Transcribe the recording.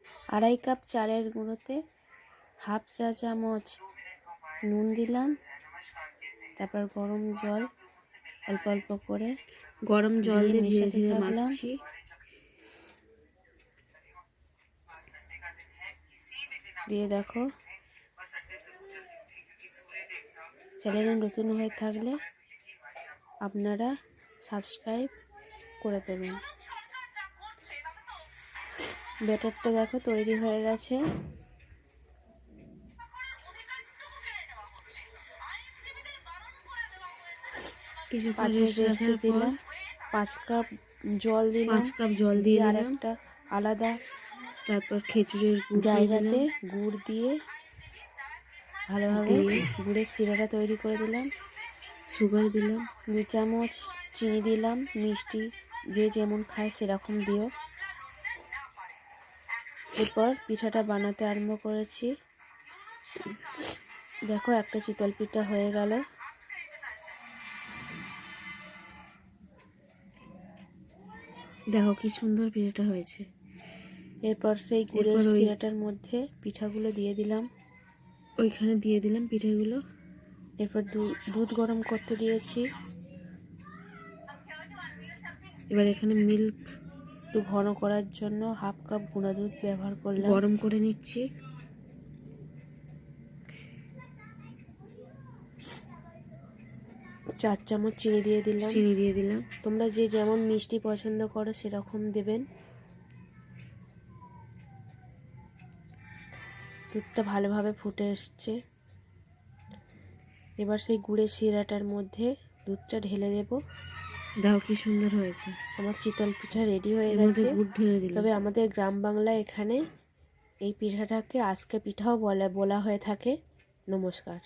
2.5 cup চালের গুঁড়োতে half চা চামচ নুন দিলাম। তারপর গরম জল অল্প অল্প করে গরম জল দিয়ে ধীরে মেশাতে ধীরে থাকলাম। মাখছি। দিয়ে দেখো, চ্যানেলে নতুন হয়ে থাকলে আপনারা সাবস্ক্রাইব করে দেবেন। ব্যাটারটা দেখো তৈরি হয়ে গেছে। কিছুক্ষণ 5 রেস্ট মিনিট রেস্টে রাখার পর দিলাম। 5 কাপ জল দিলাম। 5 কাপ জল দিয়ে আর দিলাম। একটা আলাদা তারপর খেজুরের গুড় দিয়ে জায়গাতে দিলাম। গুড় দিয়ে ভালোভাবে গুড়ের শিরাটা তৈরি করে দিলাম। সুগার দিলাম। 2 চামচ চিনি দিলাম। মিষ্টি যে যেমন খায় সেরকম দিও। এরপর পিঠাটা বানাতে আরম্ভ করেছি। দেখো একটা চিতল পিঠা হয়ে গেল। দেখো কি সুন্দর পিঠাটা হয়েছে। এরপর সেই গুড়ের শিরাটার মধ্যে পিঠাগুলো দিয়ে দিলাম। ওইখানে দিয়ে দিলাম পিঠাগুলো। এরপর দুধ গরম করতে দিয়েছি। এবার এখানে মিল্ক একটু ঘন করার জন্য হাফ কাপ গুঁড়া দুধ ব্যবহার করলাম। গরম করে নিচ্ছি। চার চামচ চিনি দিয়ে দিলাম। তোমরা যে যেমন মিষ্টি পছন্দ করো সেরকম দেবেন। দুধটা ভালোভাবে ফুটে এসছে। এবার সেই গুড়ের শিরাটার মধ্যে দুধটা ঢেলে দেব। দেখো কি সুন্দর হয়েছে। আমার চিতল পিঠা রেডি হয়ে গেছে। মধ্যে গুড় ঢেলে দিলাম। তবে আমাদের গ্রাম বাংলায় এখানে এই পিঠাটাকে আজকে পিঠাও বলা হয়ে থাকে। নমস্কার।